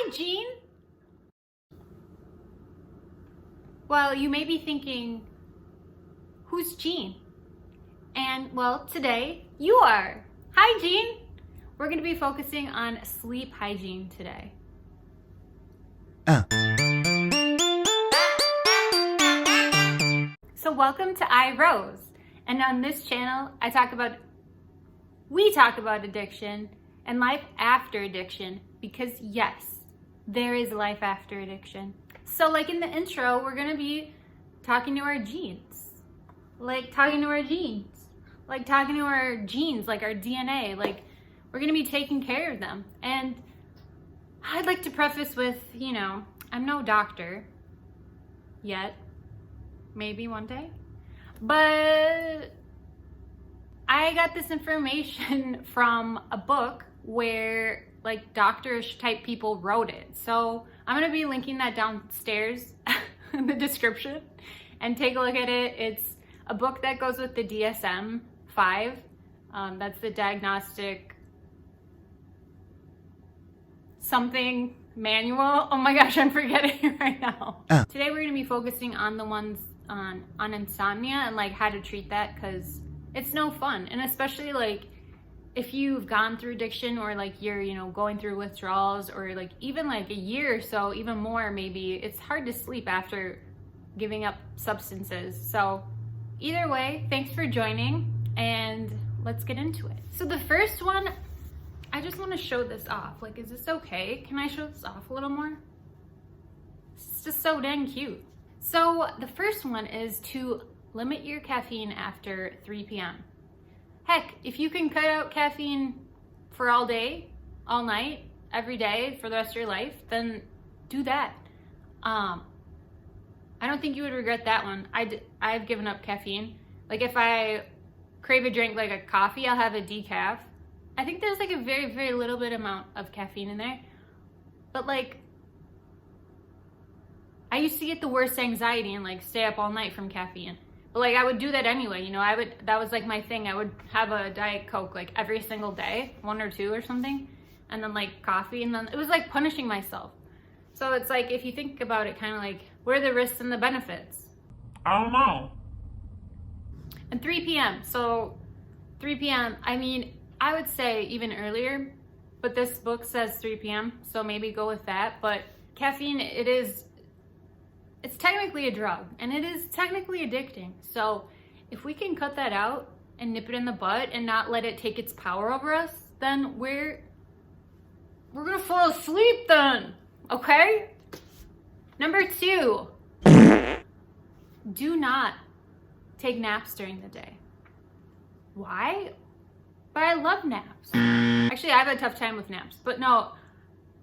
Hi, Jean. Well, you may be thinking, who's Jean? And well, today you are. Hi, Jean. We're going to be focusing on sleep hygiene today. So welcome to iRose. And on this channel, we talk about addiction and life after addiction, because yes, there is life after addiction. So like in the intro, we're gonna be talking to our genes, like talking to our genes, like our DNA, like we're gonna be taking care of them. And I'd like to preface with, I'm no doctor yet, maybe one day, but I got this information from a book where like doctors type people wrote it. So I'm gonna be linking that downstairs in the description and take a look at it. It's a book that goes with the DSM-5. That's the diagnostic something manual. Oh my gosh, I'm forgetting it right now. Today we're gonna be focusing on the ones on insomnia and like how to treat that, because it's no fun. And especially like if you've gone through addiction, or like you're, going through withdrawals, or like even like a year or so, even more maybe, it's hard to sleep after giving up substances. So either way, thanks for joining and let's get into it. So the first one, I just want to show this off. Like, is this okay? Can I show this off a little more? It's just so dang cute. So the first one is to limit your caffeine after 3 p.m. Heck, if you can cut out caffeine for all day, all night, every day for the rest of your life, then do that. I don't think you would regret that one. I've given up caffeine. Like if I crave a drink like a coffee, I'll have a decaf. I think there's like a very, very little bit amount of caffeine in there. But like, I used to get the worst anxiety and like stay up all night from caffeine. But like I would do that anyway, that was like my thing. I would have a Diet Coke like every single day, 1 or 2 or something, and then like coffee, and then it was like punishing myself. So it's like, if you think about it, kind of like, what are the risks and the benefits? I don't know. And 3 p.m. So 3 p.m. I mean, I would say even earlier, but this book says 3 p.m. So maybe go with that. But caffeine, it's technically a drug, and it is technically addicting. So if we can cut that out and nip it in the bud and not let it take its power over us, then we're gonna fall asleep then, okay? Number 2, do not take naps during the day. Why? But I love naps. Actually, I have a tough time with naps, but no,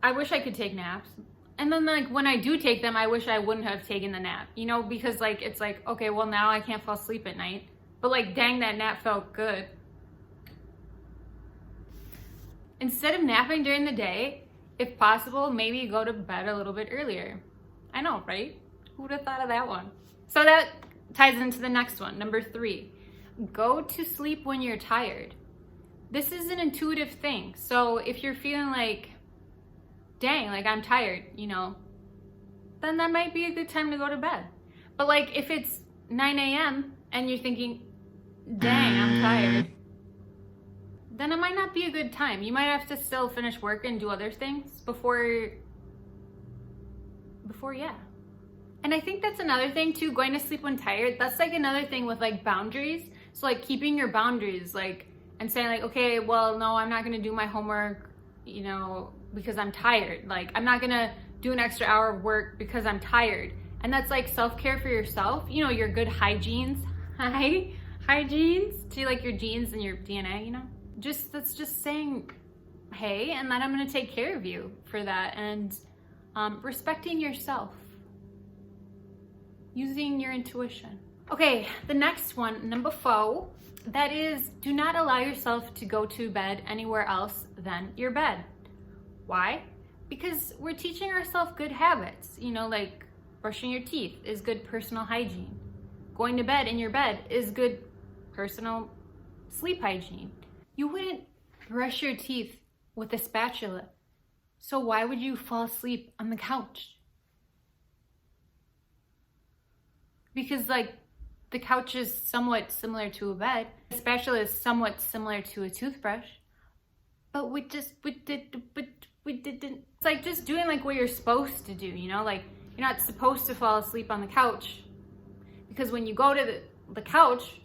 I wish I could take naps. And then like when I do take them, I wish I wouldn't have taken the nap, because like, it's like, okay, well now I can't fall asleep at night, but like, dang, that nap felt good. Instead of napping during the day, if possible, maybe go to bed a little bit earlier. I know, right? Who would have thought of that one? So that ties into the next one. Number 3, go to sleep when you're tired. This is an intuitive thing. So if you're feeling like, dang, like I'm tired, then that might be a good time to go to bed. But like if it's 9 a.m. and you're thinking, dang, I'm tired, then it might not be a good time. You might have to still finish work and do other things before yeah. And I think that's another thing too, going to sleep when tired. That's like another thing with like boundaries. So like keeping your boundaries, like, and saying like, okay, well, no, I'm not gonna do my homework, because I'm tired. Like, I'm not gonna do an extra hour of work because I'm tired. And that's like self-care for yourself, your good hygienes, hygienes to like your genes and your DNA, that's just saying, hey, and that I'm gonna take care of you for that. And respecting yourself, using your intuition. Okay, the next one, number 4, that is, do not allow yourself to go to bed anywhere else than your bed. Why? Because we're teaching ourselves good habits, like brushing your teeth is good personal hygiene. Going to bed in your bed is good personal sleep hygiene. You wouldn't brush your teeth with a spatula. So why would you fall asleep on the couch? Because like the couch is somewhat similar to a bed. A spatula is somewhat similar to a toothbrush. But we didn't. It's like just doing like what you're supposed to do, you know? Like you're not supposed to fall asleep on the couch, because when you go to the couch,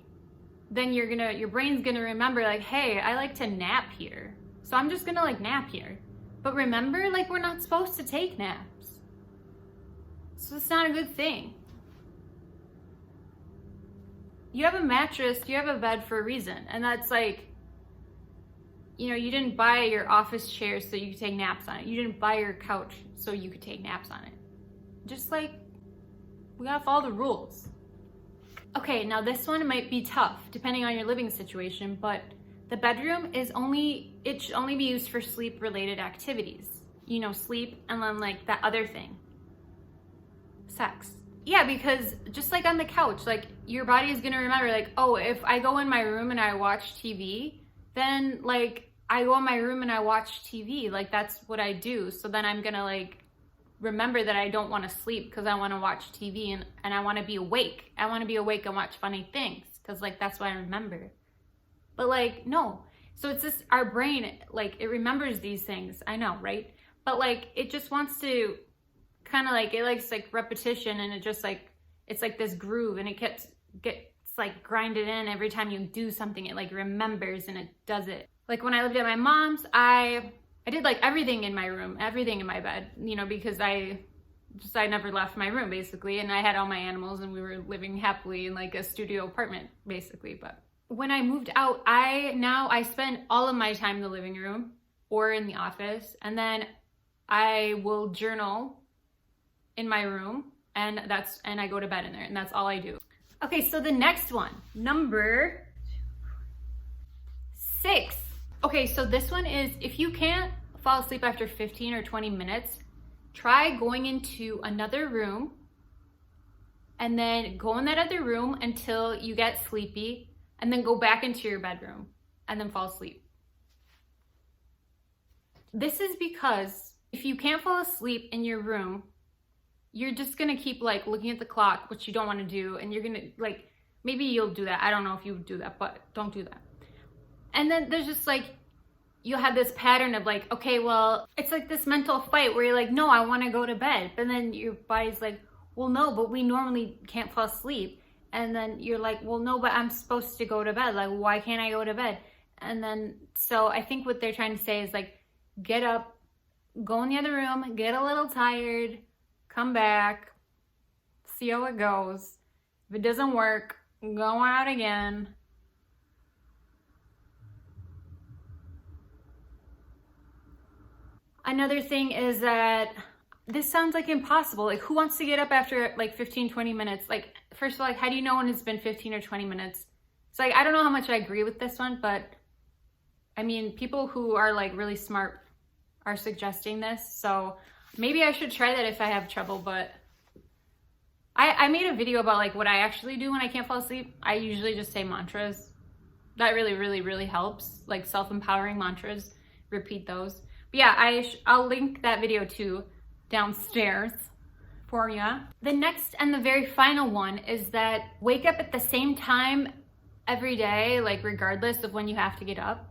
then your brain's gonna remember like, hey, I like to nap here. So I'm just gonna like nap here. But remember, like we're not supposed to take naps. So it's not a good thing. You have a mattress, you have a bed for a reason. And that's like, you know, you didn't buy your office chair so you could take naps on it. You didn't buy your couch so you could take naps on it. Just like, we gotta follow the rules. Okay, now this one might be tough depending on your living situation, but the bedroom it should only be used for sleep related activities. You know, sleep and then like that other thing, sex. Yeah, because just like on the couch, like your body is gonna remember like, oh, if I go in my room and I watch TV, then like I go in my room and I watch TV, like that's what I do. So then I'm gonna like remember that I don't want to sleep because I want to watch TV and I want to be awake. I want to be awake and watch funny things because like that's what I remember. But like no, so it's just our brain, like it remembers these things. I know, right? But like it just wants to kind of like, it likes like repetition, and it just like it's like this groove, and it gets like grinded in every time you do something. It like remembers and it does it. Like when I lived at my mom's, I did like everything in my room, everything in my bed, you know, because I never left my room basically, and I had all my animals and we were living happily in like a studio apartment basically. But when I moved out, I spend all of my time in the living room or in the office, and then I will journal in my room, and I go to bed in there, and that's all I do. Okay, so the next one, number 6. Okay, so this one is, if you can't fall asleep after 15 or 20 minutes, try going into another room and then go in that other room until you get sleepy, and then go back into your bedroom and then fall asleep. This is because if you can't fall asleep in your room, you're just gonna keep like looking at the clock, which you don't want to do, and you're gonna like, maybe you'll do that. I don't know if you would do that, but don't do that. And then there's just like, you'll have this pattern of like, okay, well, it's like this mental fight where you're like, no, I want to go to bed. But then your body's like, well, no, but we normally can't fall asleep. And then you're like, well, no, but I'm supposed to go to bed. Like, why can't I go to bed? And then, so I think what they're trying to say is like, get up, go in the other room, get a little tired, come back, see how it goes. If it doesn't work, go out again. Another thing is that this sounds like impossible. Like, who wants to get up after like 15, 20 minutes? Like, first of all, like, how do you know when it's been 15 or 20 minutes? So like, I don't know how much I agree with this one, but I mean, people who are like really smart are suggesting this. So maybe I should try that if I have trouble, but I made a video about like what I actually do when I can't fall asleep. I usually just say mantras. That really, really, really helps. Like self-empowering mantras, repeat those. But yeah, I'll link that video too downstairs for ya. The next and the very final one is that wake up at the same time every day, like regardless of when you have to get up.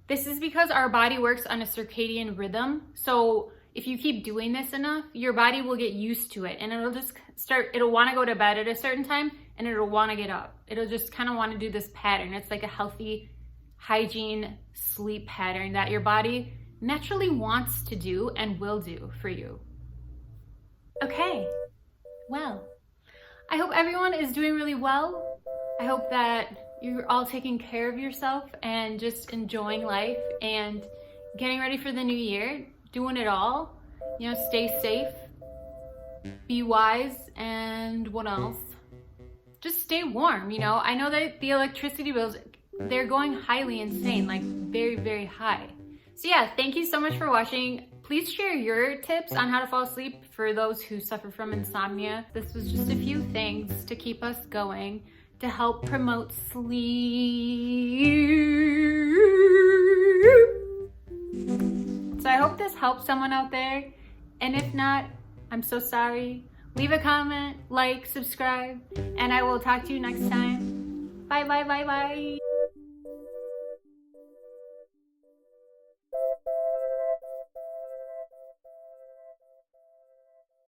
This is because our body works on a circadian rhythm. So if you keep doing this enough, your body will get used to it, and it'll want to go to bed at a certain time, and it'll want to get up. It'll just kind of want to do this pattern. It's like a healthy hygiene sleep pattern that your body naturally wants to do and will do for you. Okay, well, I hope everyone is doing really well. I hope that you're all taking care of yourself and just enjoying life and getting ready for the new year, doing it all. You know, stay safe, be wise, and what else? Just stay warm, you know? I know that the electricity bills, they're going highly insane, like very, very high. So yeah, thank you so much for watching. Please share your tips on how to fall asleep for those who suffer from insomnia. This was just a few things to keep us going, to help promote sleep. So I hope hope this helps someone out there. And if not, I'm so sorry. Leave a comment, like, subscribe, and I will talk to you next time. Bye, bye, bye, bye.